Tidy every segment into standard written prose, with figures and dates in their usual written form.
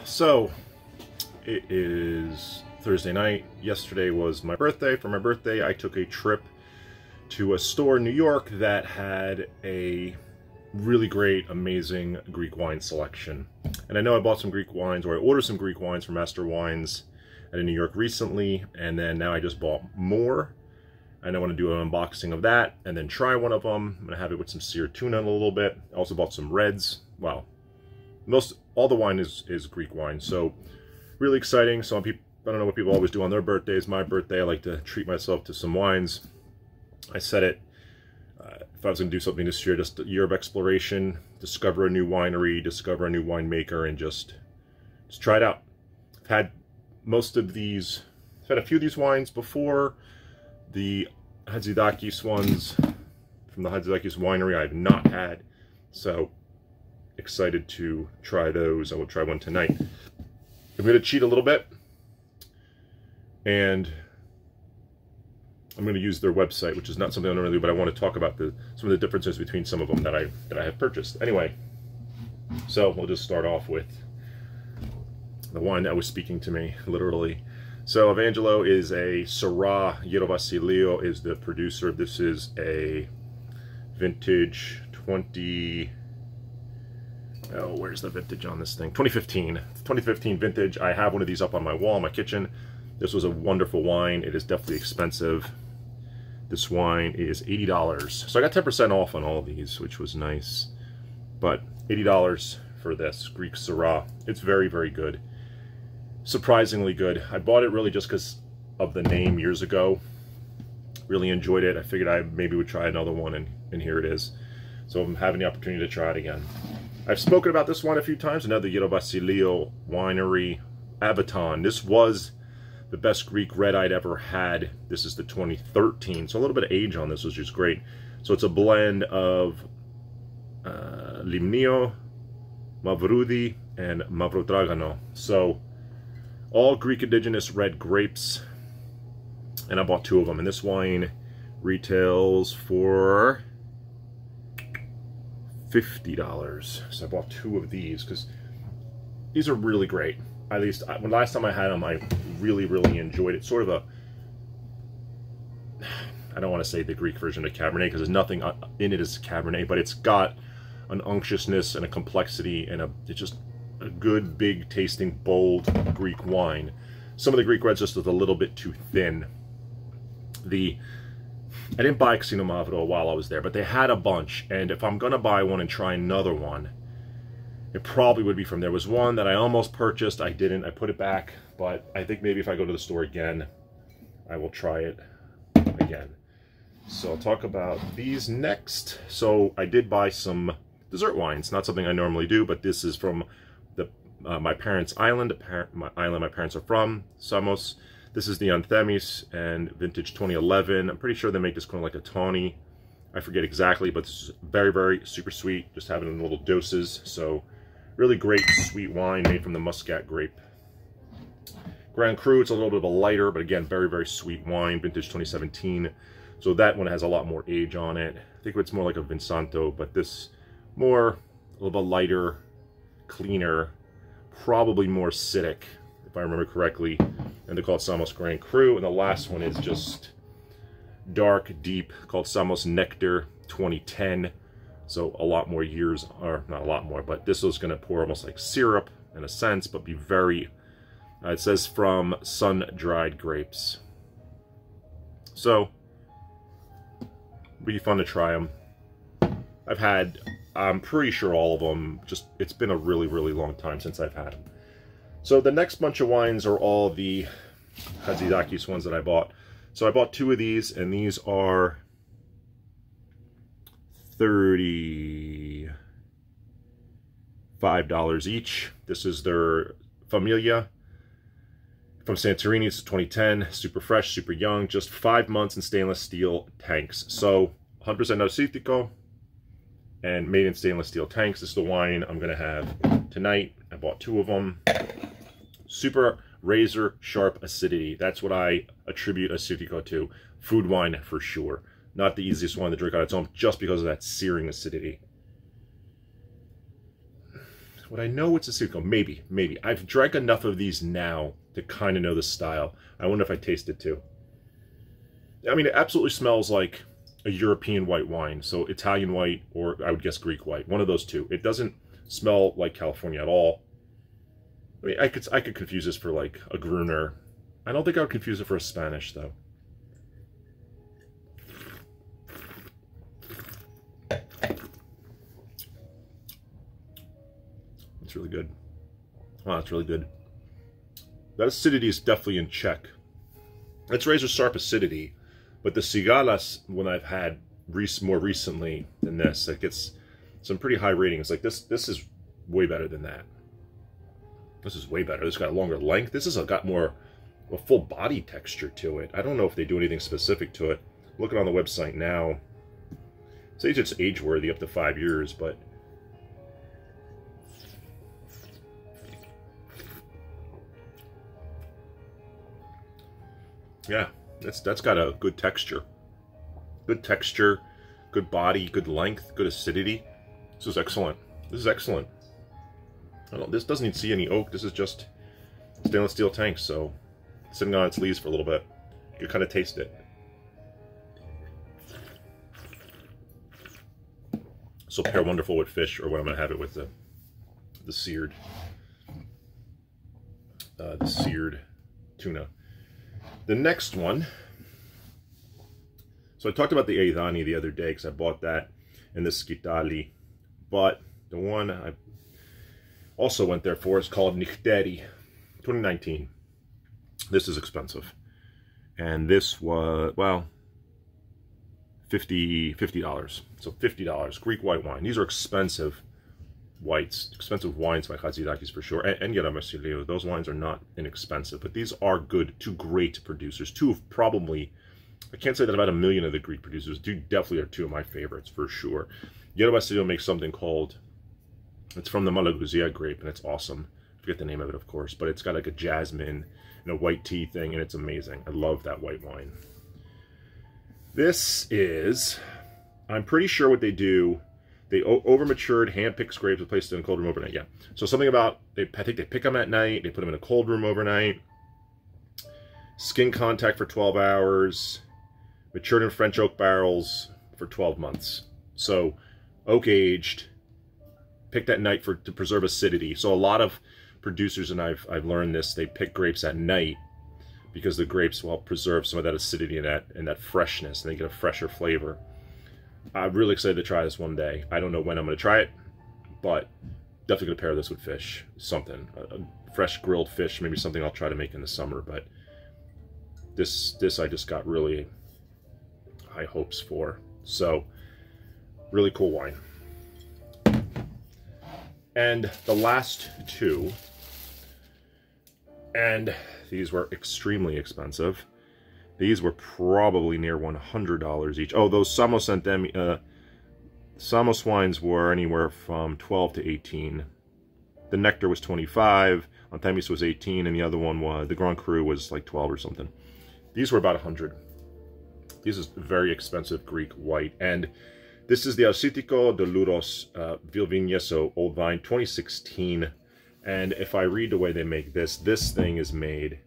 So, it is Thursday night. Yesterday was my birthday. For my birthday, I took a trip to a store in New York that had a really great, amazing Greek wine selection. And I know I bought some Greek wines, or I ordered some Greek wines from Master Wines in New York recently, and then now I just bought more. And I want to do an unboxing of that, and then try one of them. I'm going to have it with some seared tuna in a little bit. I also bought some reds. Well, all the wine is Greek wine, so really exciting. Some people, I don't know what people always do on their birthdays. My birthday, I like to treat myself to some wines. I said it, if I was going to do something this year, just a year of exploration, discover a new winery, discover a new winemaker, and just try it out. I've had most of these, I've had a few of these wines before. The Hatzidakis ones from the Hatzidakis winery I have not had, so excited to try those. I will try one tonight. I'm going to cheat a little bit, and I'm going to use their website, which is not something I normally do, but I want to talk about some of the differences between some of them that I have purchased. Anyway, so we'll just start off with the wine that was speaking to me, literally. So Evangelo is a Syrah. Yerovasilio is the producer. This is a vintage 20... Oh, where's the vintage on this thing? 2015. 2015 vintage. I have one of these up on my wall in my kitchen. This was a wonderful wine. It is definitely expensive. This wine is $80. So I got 10% off on all of these, which was nice. But $80 for this Greek Syrah. It's very, very good. Surprisingly good. I bought it really just because of the name years ago. Really enjoyed it. I figured I maybe would try another one, and here it is. So I'm having the opportunity to try it again. I've spoken about this wine a few times. Another Yerovasilio winery, Abaton. This was the best Greek red I'd ever had. This is the 2013, so a little bit of age on this, which is great. So it's a blend of Limnio, Mavrudi, and Mavrodragano. So all Greek indigenous red grapes, and I bought two of them. And this wine retails for $50. So I bought two of these because these are really great. At least when last time I had them, I really, really enjoyed it. Sort of a, I don't want to say the Greek version of Cabernet because there's nothing in it as Cabernet, but it's got an unctuousness and a complexity and it's just a good, big tasting, bold Greek wine. Some of the Greek reds just was a little bit too thin. I didn't buy Xino Mavro while I was there, but they had a bunch, and if I'm gonna buy one and try another one, it probably would be from there. Was one that I almost purchased. I didn't. I put it back, but I think maybe if I go to the store again, I will try it again. So I'll talk about these next. So I did buy some dessert wines. Not something I normally do, but this is from my parents' island. My parents are from, Samos. This is the Anthemis and vintage 2011. I'm pretty sure they make this kind of like a tawny. I forget exactly, but this is very, very super sweet. Just having it in little doses. So really great sweet wine made from the Muscat grape. Grand Cru, it's a little bit of a lighter, but again, very, very sweet wine. Vintage 2017. So that one has a lot more age on it. I think it's more like a Vinsanto, but this more, a little bit lighter, cleaner, probably more acidic, if I remember correctly. And they call it Samos Grand Cru. And the last one is just dark, deep, called Samos Nectar 2010. So a lot more years, or not a lot more, but this is going to pour almost like syrup in a sense, but be very, it says from sun-dried grapes. So, be fun to try them. I'm pretty sure all of them, it's been a really, really long time since I've had them. So the next bunch of wines are all the Hatzidakis ones that I bought. So I bought two of these, and these are $35 each. This is their Familia from Santorini. It's 2010, super fresh, super young, just 5 months in stainless steel tanks. So 100% Nausifico and made in stainless steel tanks. This is the wine I'm going to have tonight. I bought two of them. Super razor sharp acidity. That's what I attribute Acidico to. Food wine for sure. Not the easiest one to drink on its own just because of that searing acidity. Would I know it's Assyrtiko? Maybe, maybe. I've drank enough of these now to kind of know the style. I wonder if I taste it too. I mean, it absolutely smells like a European white wine. So Italian white, or I would guess Greek white. One of those two. It doesn't smell like California at all. I mean, I could confuse this for like a Gruner. I don't think I would confuse it for a Spanish though. It's really good. Oh, it's really good. That acidity is definitely in check. It's razor sharp acidity, but the Cigalas, when I've had more recently than this, it gets some pretty high ratings. Like this is way better than that. This is way better. This got a longer length. This has got more a full body texture to it. I don't know if they do anything specific to it. Looking on the website now, it says it's age worthy up to 5 years, but yeah, that's got a good texture. Good texture, good body, good length, good acidity. This is excellent. This is excellent. This doesn't even see any oak. This is just stainless steel tank, so sitting on its leaves for a little bit. You kind of taste it. So pair wonderful with fish, or what I'm going to have it with the seared tuna. The next one. So I talked about the Eidani the other day because I bought that in the Skitali, but the one I also went there for is called Nichteri 2019. This is expensive, and this was, well, $50. So $50. Greek white wine. These are expensive whites, expensive wines by Chatzidakis for sure, and Gera Vasileu. Those wines are not inexpensive, but these are good. Two great producers. Two of probably, I can't say that about a million of the Greek producers. Two definitely are two of my favorites for sure. Gera Vasileu makes something called, it's from the Malaguzia grape, and it's awesome. I forget the name of it, of course, but it's got like a jasmine and a white tea thing, and it's amazing. I love that white wine. This is, I'm pretty sure what they do, they over-matured, hand-picked grapes and placed in a cold room overnight. Yeah. So something about, I think they pick them at night, they put them in a cold room overnight, skin contact for 12 hours, matured in French oak barrels for 12 months. So oak-aged, picked at night to preserve acidity. So a lot of producers, and I've learned this, they pick grapes at night because the grapes will preserve some of that acidity and that freshness, and they get a fresher flavor. I'm really excited to try this one day. I don't know when I'm going to try it, but definitely going to pair this with fish. Something. A fresh grilled fish, maybe something I'll try to make in the summer, but this I just got really high hopes for. So, really cool wine. And the last two, and these were extremely expensive. These were probably near $100 each. Oh, those Samos Samos wines were anywhere from 12 to 18. The Nectar was 25, Anthemis was 18, and the other one was, the Grand Cru was like 12 or something. These were about 100. This is very expensive Greek white, and this is the Assyrtiko de Louros Vilvigneso Old Vine 2016. And if I read the way they make this thing is made,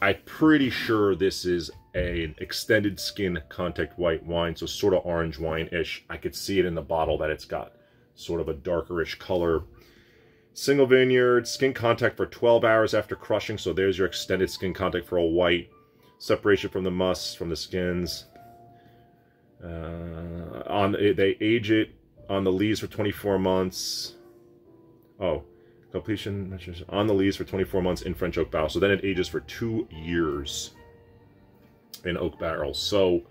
I'm pretty sure this is an extended skin contact white wine, so sort of orange wine-ish. I could see it in the bottle that it's got sort of a darkerish color. Single vineyard, skin contact for 12 hours after crushing, so there's your extended skin contact for a white. Separation from the musts, from the skins. They age it on the lees for 24 months. Oh, completion on the lees for 24 months in French oak barrels. So then it ages for 2 years in oak barrels. So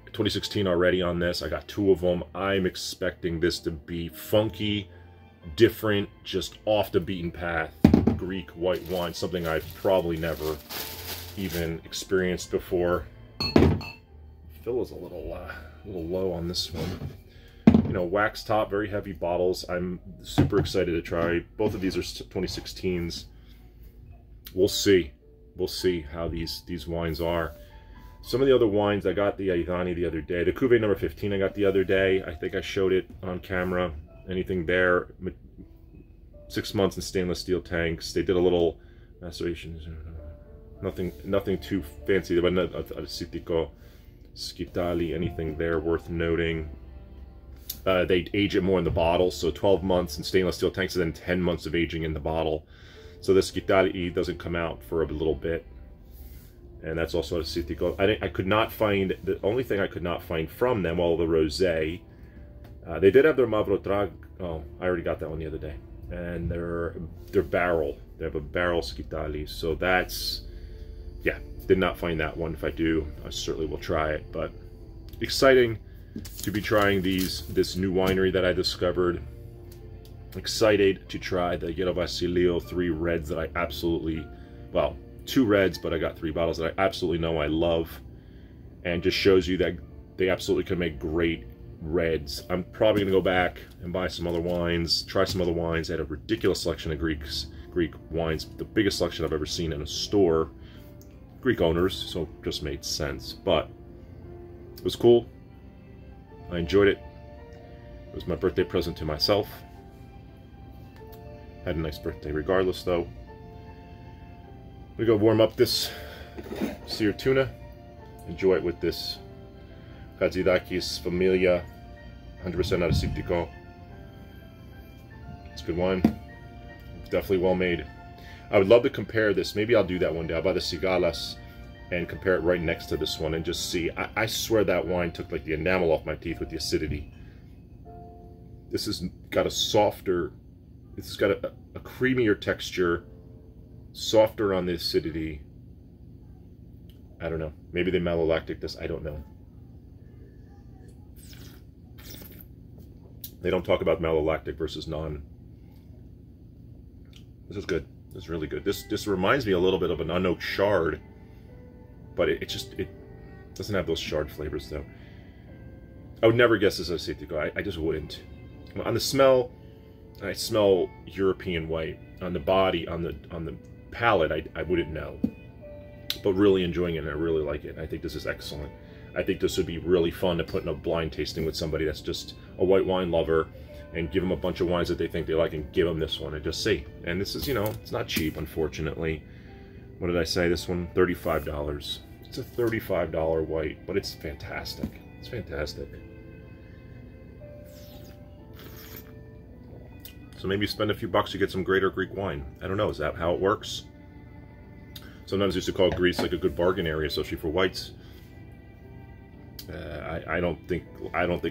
2016 already on this. I got 2 of them. I'm expecting this to be funky, different, just off the beaten path Greek white wine. Something I've probably never even experienced before. Fill is a little low on this one. You know, wax top, very heavy bottles. I'm super excited to try. Both of these are 2016s. We'll see. We'll see how these wines are. Some of the other wines, I got the Eidani the other day. The Cuvée number 15 I got the other day. I think I showed it on camera. anything there. 6 months in stainless steel tanks. They did a little maceration. Nothing too fancy, but not Assitico, Scitali, anything there worth noting. They age it more in the bottle, so 12 months in stainless steel tanks and then 10 months of aging in the bottle. So the Scitali doesn't come out for a little bit. And that's also Assitico. I could not find, the only thing I could not find from them, well, the Rosé. They did have their Mavrotrag. Oh, I already got that one the other day. And their barrel. They have a barrel Scitali. So that's, yeah, did not find that one. If I do, I certainly will try it. But exciting to be trying this new winery that I discovered. Excited to try the Yerovasilio 3 reds that I absolutely, well, 2 reds, but I got 3 bottles that I absolutely know I love. And just shows you that they absolutely can make great reds. I'm probably going to go back and buy some other wines, try some other wines. They had a ridiculous selection of Greek wines, the biggest selection I've ever seen in a store. Greek owners, so it just made sense. But it was cool. I enjoyed it. It was my birthday present to myself. Had a nice birthday regardless, though. We go warm up this seared tuna. Enjoy it with this Kazidakis Familia 100% Assitico. It's good wine. Definitely well made. I would love to compare this. Maybe I'll do that one day. I'll buy the Sigalas and compare it right next to this one and just see. I swear that wine took like the enamel off my teeth with the acidity. This has got a softer, this has got a creamier texture, softer on the acidity. I don't know. Maybe they malolactic this. I don't know. They don't talk about malolactic versus non. This is good. This is really good. This reminds me a little bit of an unoaked Chard, but it doesn't have those Chard flavors though. I would never guess this is Assitico. I just wouldn't. On the smell, I smell European white. On the body, on the palate, I wouldn't know. But really enjoying it, and I really like it. I think this is excellent. I think this would be really fun to put in a blind tasting with somebody that's just a white wine lover, and give them a bunch of wines that they think they like and give them this one and just see. And this is, you know, it's not cheap, unfortunately. What did I say? This one, $35. It's a $35 white, but it's fantastic. It's fantastic. So maybe you spend a few bucks, you get some greater Greek wine. I don't know, is that how it works? Sometimes I used to call Greece like a good bargain area, especially for whites. I don't think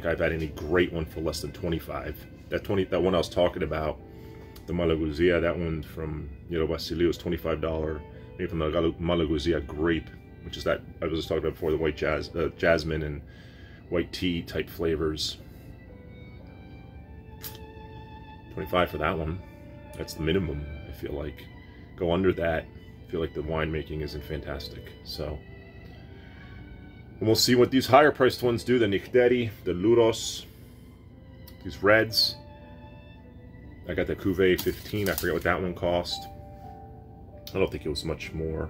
I've had any great one for less than 25. That one I was talking about, the Malagousia, that one from Yerovasilio is $25. Maybe from the Malagousia grape, which is that I was just talking about before, the white jasmine and white tea type flavors. 25 for that one. That's the minimum. I feel like go under that. I feel like the winemaking isn't fantastic. So. And we'll see what these higher priced ones do. The Nichderi, the Louros, these reds. I got the Cuvée 15. I forget what that one cost. I don't think it was much more.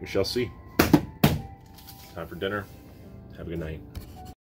We shall see. Time for dinner. Have a good night.